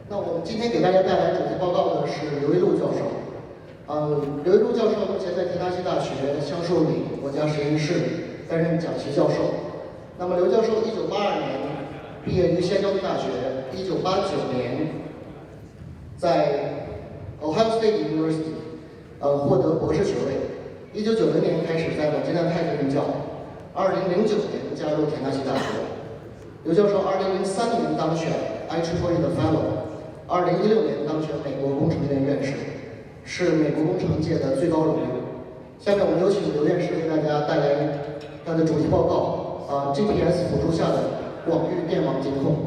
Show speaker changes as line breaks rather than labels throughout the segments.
那我们今天给大家带来主题报告的是刘奕路教授。刘奕路教授目前在田纳西大学橡树里国家实验室担任讲席教授。那么刘教授1982年毕业于西安交通大学，1989年在 Ohio State University 获得博士学位。1990年开始在蒙吉南泰克任教，2009年加入田纳西大学。刘教授2003年当选 IEEE 的 Fellow，2016年当选美国工程院院士，是美国工程界的最高荣誉。下面我们有请刘院士为大家带来他的主题报告，GPS 辅助下的广域电网监控。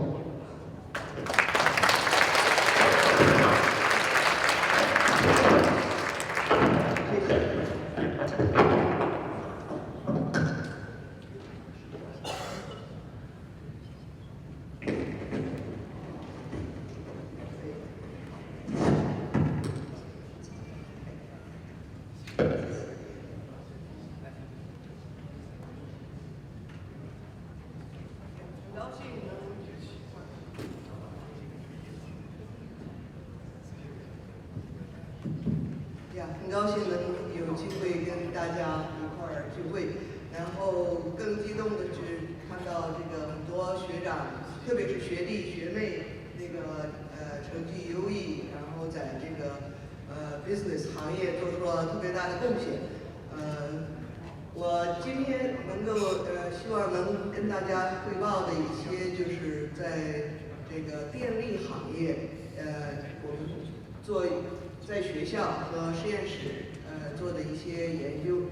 很高兴能有机会跟大家一块儿聚会，然后更激动的是看到这个很多学长，特别是学弟学妹，这个成绩优异，然后在这个business 行业做出了特别大的贡献。我今天能够希望能跟大家汇报的一些就是在这个电力行业，我们在学校和实验室做的一些研究。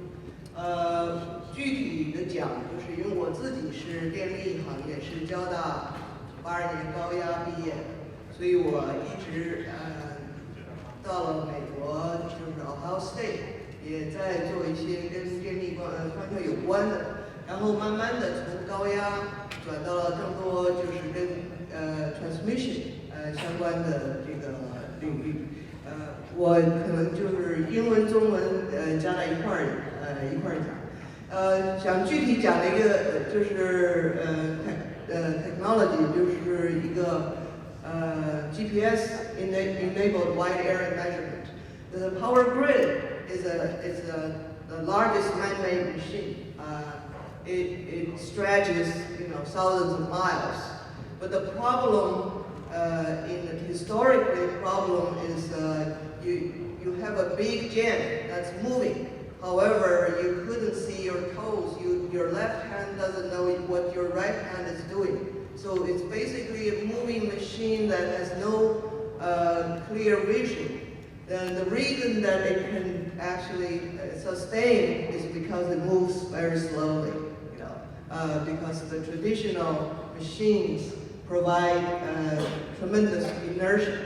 具体的讲，就是因为我自己是电力行业，是交大82年高压毕业的，所以我一直到了美国，就是 Ohio State， 也在做一些跟电力方向有关的，然后慢慢的从高压转到了更多就是跟transmission相关的这个领域。我可能就是英文、中文加在一块儿讲。想具体讲的一个就是technology， 就是一个GPS enabled wide area measurement. The power grid is the largest man-made machine. It stretches thousands of miles. But the problem historically, the problem is you have a big gen that's moving. However, you couldn't see your toes. Your left hand doesn't know what your right hand is doing. So it's basically a moving machine that has no clear vision. And the reason that it can actually sustain is because it moves very slowly. Because the traditional machines provide tremendous inertia,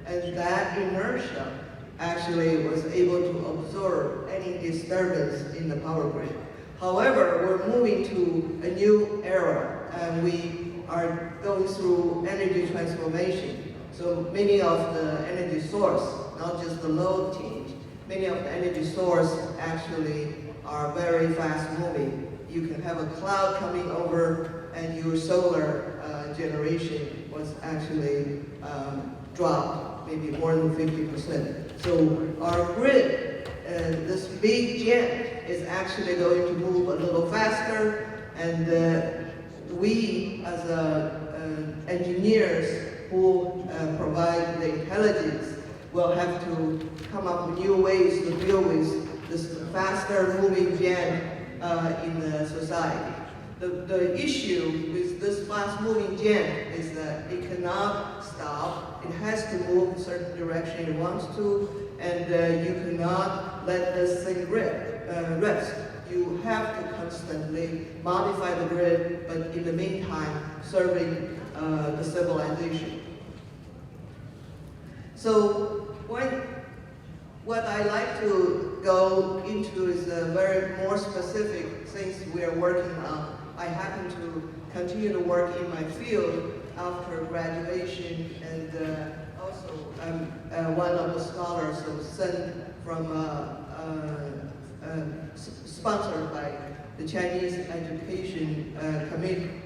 and that inertia actually was able to absorb any disturbance in the power grid. However, we're moving to a new era, and we are going through energy transformation. So many of the energy source, not just the load change, many of the energy source actually are very fast moving. You can have a cloud coming over, and your solar generation was actually dropped maybe more than 50%. So our grid, this big gen, is actually going to move a little faster, and we as engineers who provide the intelligence will have to come up with new ways to deal with this faster moving gen in the society. The issue with this fast-moving gen is that it cannot stop. It has to move a certain direction it wants to, and you cannot let this thing rest. You have to constantly modify the grid, but in the meantime, serving the civilization. So what I like to go into is very more specific things we are working on. I happen to continue to work in my field after graduation, and also I'm one of the scholars sent from sponsored by the Chinese Education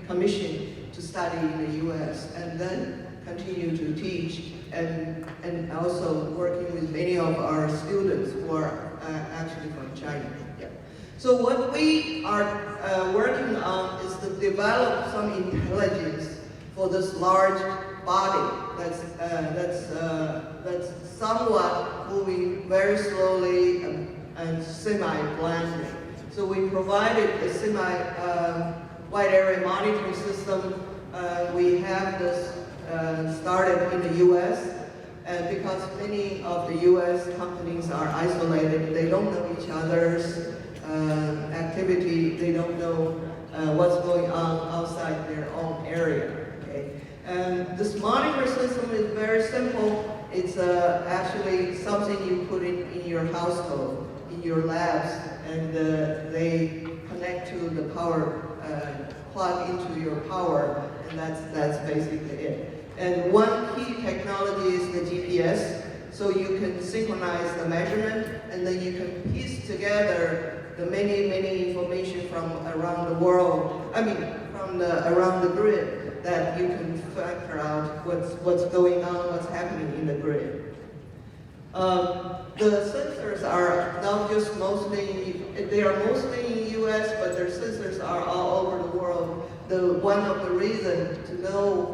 Commission to study in the U.S. and then continue to teach and also working with many of our students who are actually from China. Yeah. So what we are working on is to develop some intelligence for this large body that's somewhat moving very slowly and semi-blindly. So we provided a semi-wide area monitoring system. We have this started in the U.S. Because many of the U.S. companies are isolated. They don't know each other's activity. They don't know what's going on outside their own area. Okay? This monitor system is very simple. It's actually something you put in your household, in your labs, and they connect to the power, plug into your power, and that's basically it. And one key technology is the GPS, so you can synchronize the measurement, and then you can piece together the many information from around the world, from around the grid, that you can factor out what's going on, what's happening in the grid. The sensors are not just they are mostly in the US, but their sensors are all over the world. One of the reasons to know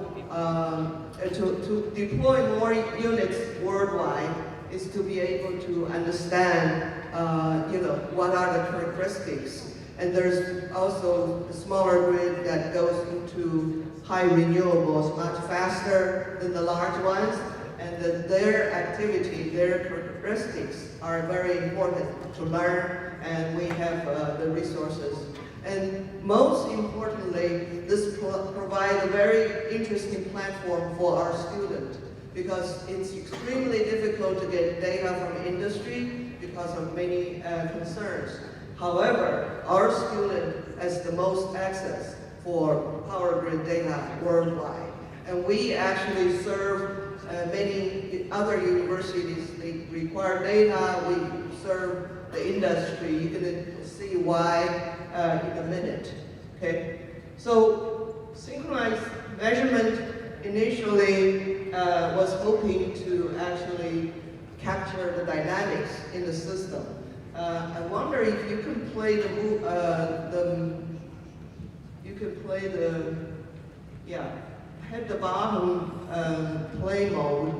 to deploy more units worldwide is to be able to understand, what are the characteristics. And there's also a smaller grid that goes into high renewables much faster than the large ones, and their activity, their characteristics are very important to learn, and we have the resources. And most importantly, this provides a very interesting platform for our students, because it's extremely difficult to get data from industry because of many concerns. However, our student has the most access for power grid data worldwide. And we actually serve many other universities. They require data. We serve the industry. You're going to see why in a minute. Okay? So synchronized measurement initially was hoping to actually capture the dynamics in the system. I wonder if you can play hit the bottom play mode.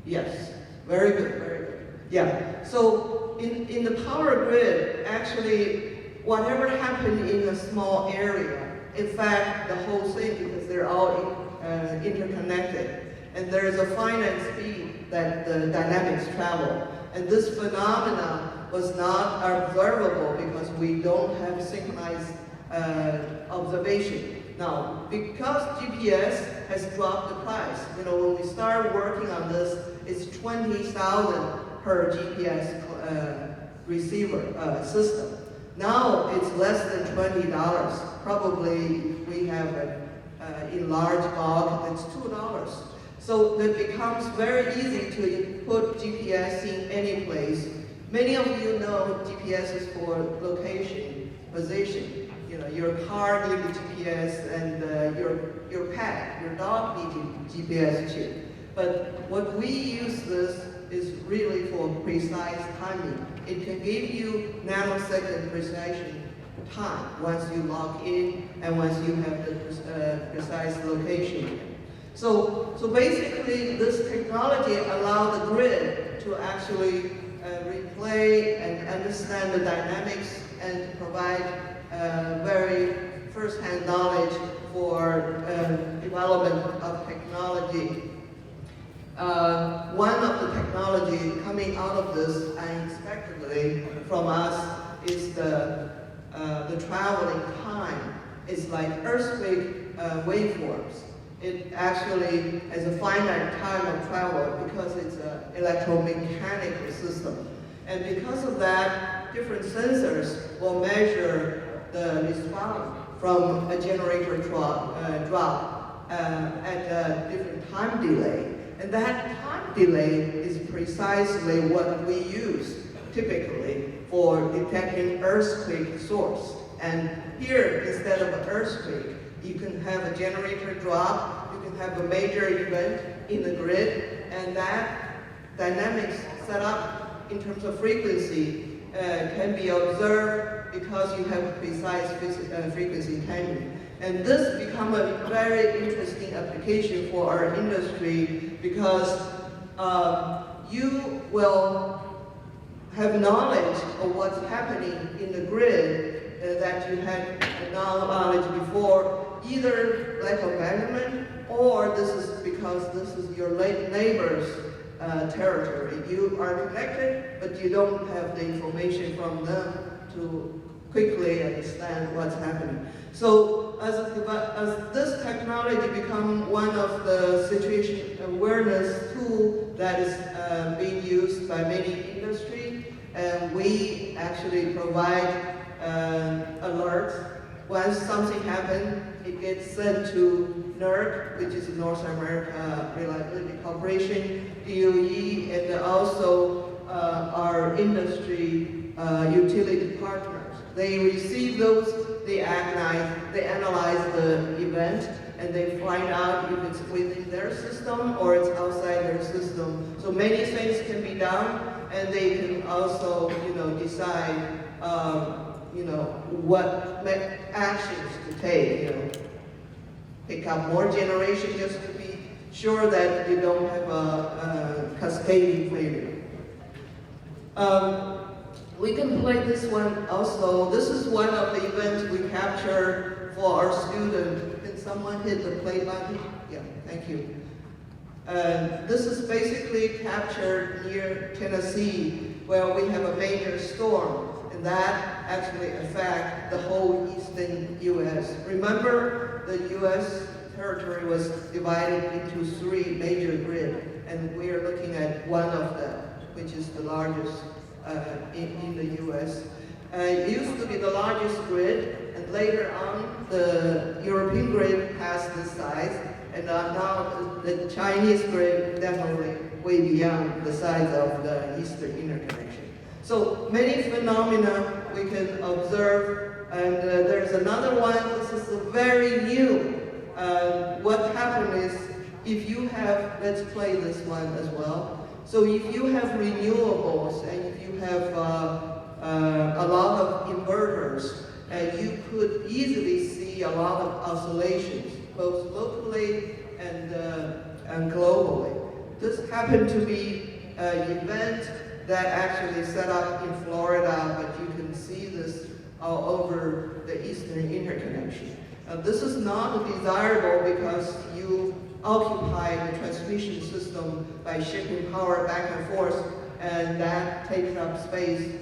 Yes, very good, very good. Yeah, so in the power grid, actually, whatever happened in a small area, in fact, the whole thing, because they're all interconnected, and there is a finite speed that the dynamics travel. And this phenomenon was not observable because we don't have synchronized observation. Now, because GPS has dropped the price, when we started working on this, it's 20,000 per GPS receiver system. Now it's less than $20. Probably we have in large bulk, it's $2. So it becomes very easy to put GPS in any place. Many of you know GPS is for location, position. Your car needs GPS, and your pet, your dog needs GPS chip. But what we use this is really for precise timing. It can give you nanosecond precision time once you log in and once you have the precise location. So basically, this technology allows the grid to actually replay and understand the dynamics and provide very first-hand knowledge for development of technology. One of the technology coming out of this unexpectedly from us is the traveling time. It's like earthquake waveforms. It actually has a finite time of travel because it's an electromechanical system. And because of that, different sensors will measure the response from a generator drop at a different time delay. And that time delay is precisely what we use typically for detecting earthquake source. And here, instead of an earthquake, you can have a generator drop, you can have a major event in the grid, and and that dynamics set up in terms of frequency can be observed because you have precise frequency timing. And this become a very interesting application for our industry because you will have knowledge of what's happening in the grid that you had knowledge before, either lack of measurement or this is because this is your neighbor's territory. You are connected, but you don't have the information from them to quickly understand what's happening. So as this technology become one of the situation awareness tool that is being used by many industry, and we actually provide alerts. Once something happens, it gets sent to NERC, which is North America Reliability Corporation, DOE, and also our industry utility partners. They receive those, they analyze the event, and they find out if it's within their system or it's outside their system. So many things can be done, and they can also, decide, what actions to take. Pick up more generation just to be sure that you don't have a cascading failure. We can play this one also. This is one of the events we capture for our students. Can someone hit the play button? Yeah, thank you. This is basically captured near Tennessee, where we have a major storm, and that actually affects the whole eastern U.S. Remember, the U.S. territory was divided into 3 major grids, and we are looking at one of them, which is the largest in the U.S. It used to be the largest grid, and later on the European grid has this size, and now the Chinese grid definitely way beyond the size of the Eastern interconnection. So many phenomena we can observe, and there's another one. This is very new. What happened is, if you have, let's play this one as well. So if you have renewables and if you have a lot of inverters, you could easily see a lot of oscillations, both locally and globally. This happened to be an event that actually set up in Florida, but you can see this all over the Eastern interconnection. This is not desirable because you occupy the transmission system by shipping power back and forth, and that takes up space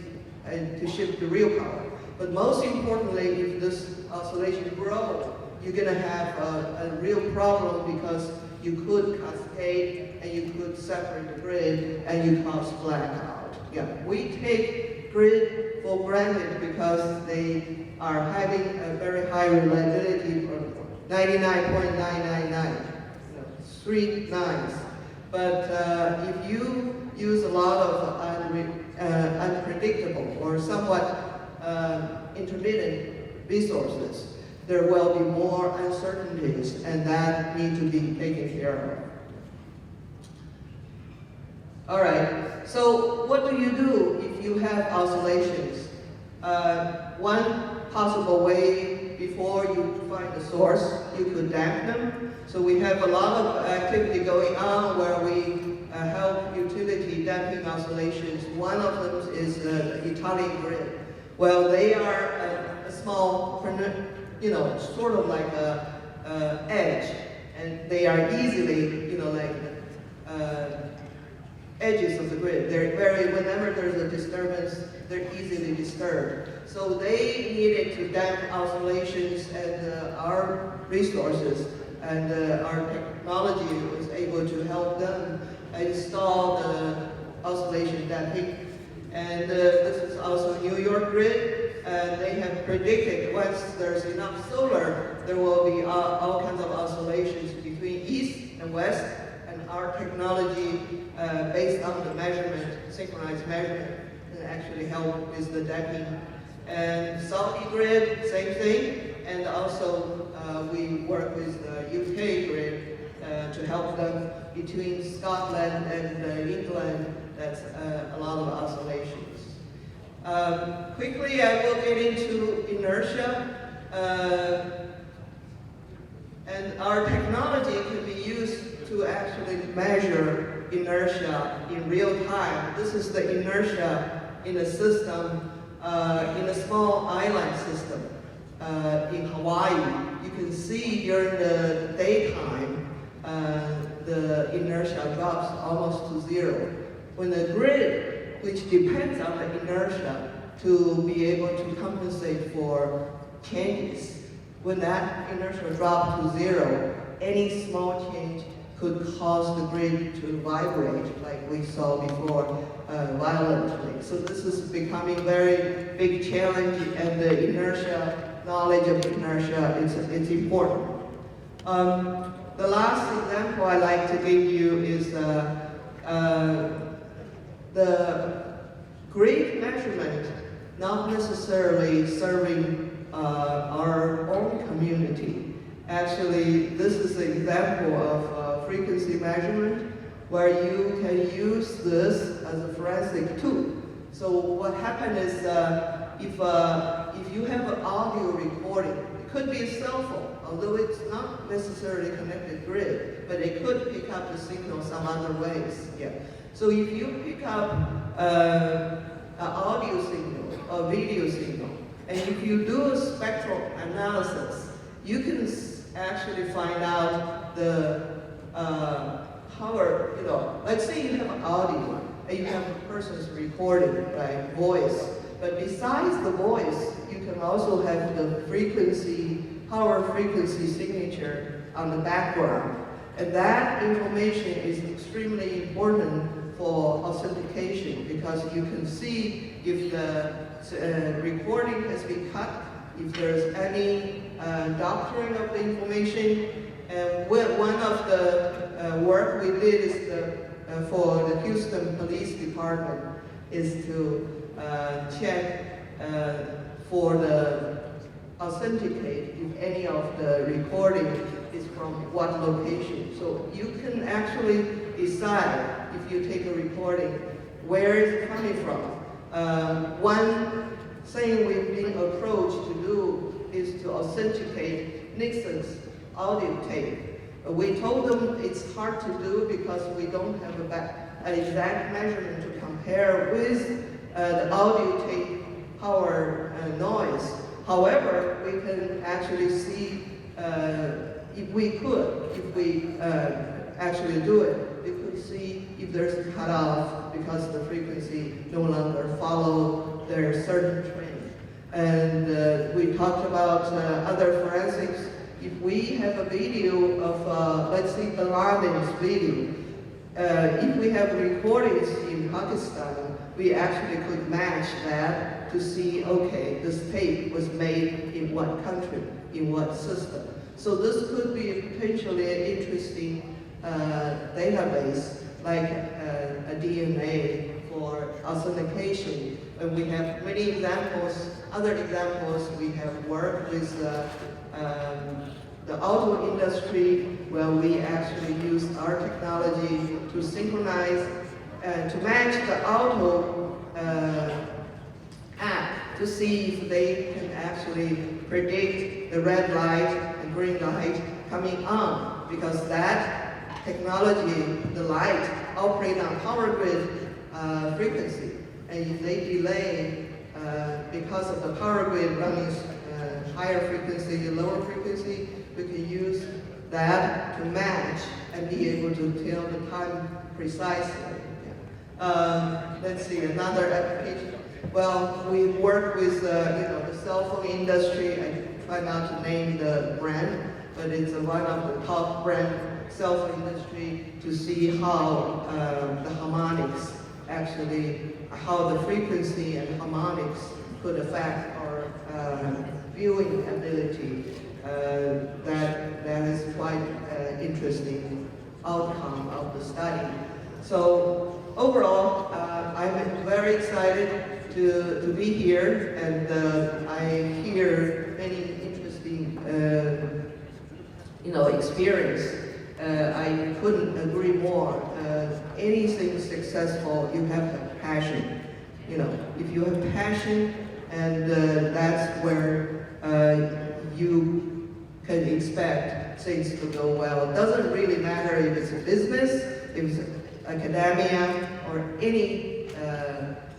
to ship the real power. But most importantly, if this oscillation grows, you're going to have a real problem because you could cascade and you could separate the grid and you cause blackout. Yeah, we take grid for granted because they are having a very high reliability of 99.999. 3 nines. But if you use a lot of unpredictable or somewhat intermittent resources, there will be more uncertainties, and that need to be taken care of. All right, so what do you do if you have oscillations? One possible way, before you find the source, you could damp them. So we have a lot of activity going on where we help utility damping oscillations. One of them is the Italian grid. Well, they are a small, sort of like a edge, and they are easily, edges of the grid. Whenever there's a disturbance, they're easily disturbed. So they needed to damp oscillations, and our resources and our technology was able to help them install the oscillation damping. And this is also New York grid. They have predicted once there's enough solar, there will be all kinds of oscillations between east and west. And our technology, based on the measurement, synchronized measurement, can actually help with the damping. And Saudi grid, same thing. And also we work with the UK grid to help them between Scotland and England, that's a lot of oscillations. Quickly, I will get into inertia. And our technology can be used to actually measure inertia in real time. This is the inertia in a system, in a small island system in Hawaii. You can see during the daytime, the inertia drops almost to zero. When the grid, which depends on the inertia to be able to compensate for changes, when that inertia drops to zero, any small change could cause the grid to vibrate, like we saw before, violently. So this is becoming very big challenge, and the inertia, knowledge of inertia, it's important. The last example I like to give you is the grid measurement, not necessarily serving our own community. Actually, this is an example of frequency measurement where you can use this as a forensic tool. So what happened is if you have an audio recording, it could be a cell phone, although it's not necessarily connected grid, but it could pick up the signal some other ways. Yeah. So if you pick up an audio signal or video signal, and if you do a spectral analysis, you can actually find out the power, let's say you have audio and you have a person's recording, right, voice. But besides the voice, you can also have the frequency, power frequency signature on the background. And that information is extremely important for authentication because you can see if the recording has been cut, if there's any doctoring of the information. And one of the work we did is for the Houston Police Department is to check for the authenticate if any of the recording is from what location. So you can actually decide if you take a recording, where is it coming from? One thing we've been approached to do is to authenticate Nixon's audio tape. We told them it's hard to do because we don't have an exact measurement to compare with the audio tape power noise. However, we can actually see if we actually do it, we could see if there's a cutoff because the frequency no longer follow their certain trend. And we talked about other forensics. If we have a video of, let's say, Bin Laden's video, if we have recordings in Pakistan, we actually could match that to see, okay, this tape was made in what country, in what system. So this could be potentially an interesting database, like a DNA for authentication. And we have many examples, other examples. We have worked with the auto industry, where we actually use our technology to synchronize, to match the auto app to see if they can actually predict the red light and green light coming on, because that technology, the light, operate on power grid frequency. And if they delay because of the power grid running higher frequency, lower frequency, we can use that to match and be able to tell the time precisely. Let's see, another application. Well, we work with the cell phone industry. I try not to name the brand, but it's one of the top brand cell phone industry to see how the harmonics actually, how the frequency and harmonics could affect our viewing ability. That is quite interesting outcome of the study. So overall, I'm very excited to be here, and I hear many interesting experience I couldn't agree more. Anything successful, you have to have passion. You know, if you have passion, and that's where you can expect things to go well. It doesn't really matter if it's a business, if it's academia, or any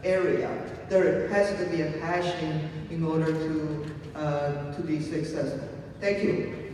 area. There has to be a passion in order to be successful. Thank you.